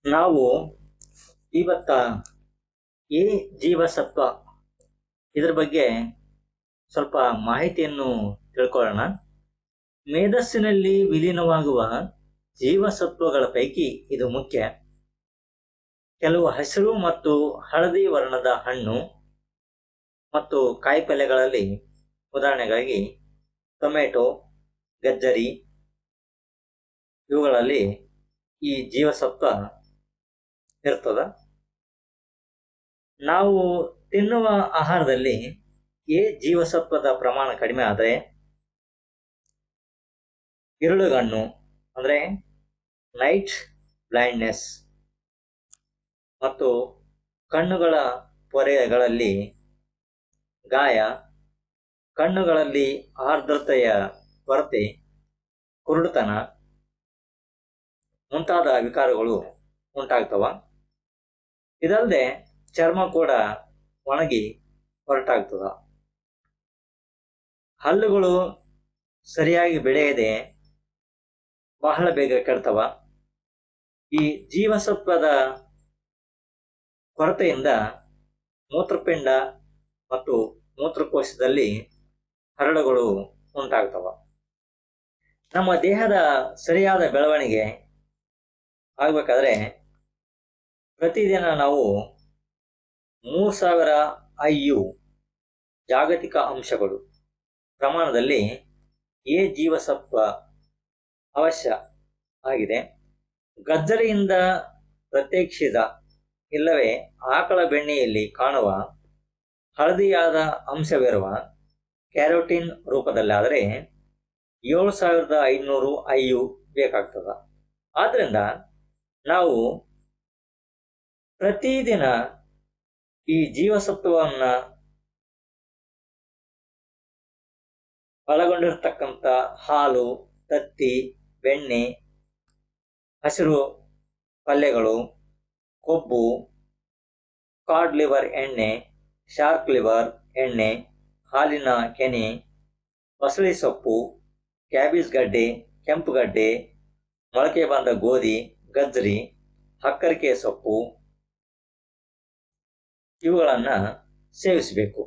ನಾವು ಇವತ್ತ ಈ ಜೀವಸತ್ವ ಇದರ ಬಗ್ಗೆ ಸ್ವಲ್ಪ ಮಾಹಿತಿಯನ್ನು ತಿಳ್ಕೊಳ್ಳೋಣ. ಮೇಧಸ್ಸಿನಲ್ಲಿ ವಿಲೀನವಾಗುವ ಜೀವಸತ್ವಗಳ ಪೈಕಿ ಇದು ಮುಖ್ಯ. ಕೆಲವು ಹಸಿರು ಮತ್ತು ಹಳದಿ ವರ್ಣದ ಹಣ್ಣು ಮತ್ತು ಕಾಯಿಪಲ್ಯಗಳಲ್ಲಿ, ಉದಾಹರಣೆಗಾಗಿ ಟೊಮೆಟೊ, ಗಜ್ಜರಿ, ಇವುಗಳಲ್ಲಿ ಈ ಜೀವಸತ್ವ ಇರ್ತದ. ನಾವು ತಿನ್ನುವ ಆಹಾರದಲ್ಲಿ ಈ ಜೀವಸತ್ವದ ಪ್ರಮಾಣ ಕಡಿಮೆ ಆದರೆ ಇರುಳುಗಣ್ಣು ಅಂದರೆ ನೈಟ್ ಬ್ಲೈಂಡ್ನೆಸ್ ಮತ್ತು ಕಣ್ಣುಗಳ ಪೊರೆಗಳಲ್ಲಿ ಗಾಯ, ಕಣ್ಣುಗಳಲ್ಲಿ ಆರ್ದ್ರತೆಯ ಕೊರತೆ, ಕುರುಡುತನ ಮುಂತಾದ ವಿಕಾರಗಳು ಉಂಟಾಗ್ತವ. ಇದಲ್ಲದೆ ಚರ್ಮ ಕೂಡ ಒಣಗಿ ಹೊರಟಾಗ್ತದ. ಹಲ್ಲುಗಳು ಸರಿಯಾಗಿ ಬೆಳೆಯದೆ ಬಹಳ ಬೇಗ ಕೆಡ್ತವ. ಈ ಜೀವಸತ್ವದ ಕೊರತೆಯಿಂದ ಮೂತ್ರಪಿಂಡ ಮತ್ತು ಮೂತ್ರಕೋಶದಲ್ಲಿ ಹರಳುಗಳು ಉಂಟಾಗ್ತವ. ನಮ್ಮ ದೇಹದ ಸರಿಯಾದ ಬೆಳವಣಿಗೆ ಆಗಬೇಕಾದ್ರೆ ಪ್ರತಿದಿನ ನಾವು 3000 IU ಜಾಗತಿಕ ಅಂಶಗಳು ಪ್ರಮಾಣದಲ್ಲಿ ಎ ಜೀವಸತ್ವ ಅವಶ್ಯ ಆಗಿದೆ. ಗಜ್ಜರಿಯಿಂದ ಪ್ರತ್ಯೇಕಿಸಿದ ಇಲ್ಲವೇ ಆಕಳ ಬೆಣ್ಣೆಯಲ್ಲಿ ಕಾಣುವ ಹಳದಿಯಾದ ಅಂಶವಿರುವ ಕ್ಯಾರೋಟಿನ್ ರೂಪದಲ್ಲಾದರೆ 7500 IU ಬೇಕಾಗ್ತದ. ಆದ್ದರಿಂದ ನಾವು ಪ್ರತಿದಿನ ಈ ಜೀವಸತ್ವವನ್ನು ಒಳಗೊಂಡಿರ್ತಕ್ಕಂಥ ಹಾಲು, ತತ್ತಿ, ಬೆಣ್ಣೆ, ಹಸಿರು ಪಲ್ಯಗಳು, ಕೊಬ್ಬು, ಕಾಡ್ ಲಿವರ್ ಎಣ್ಣೆ, ಶಾರ್ಕ್ ಲಿವರ್ ಎಣ್ಣೆ, ಹಾಲಿನ ಕೆನೆ, ಬಸಳಿ ಸೊಪ್ಪು, ಕ್ಯಾಬೇಜ್ ಗಡ್ಡೆ, ಕೆಂಪುಗಡ್ಡೆ, ಮೊಳಕೆ ಬಂದ ಗೋಧಿ, ಗಜ್ಜರಿ, ಹಕ್ಕರಿಕೆ ಸೊಪ್ಪು ಇವುಗಳನ್ನು ಸೇವಿಸಬೇಕು.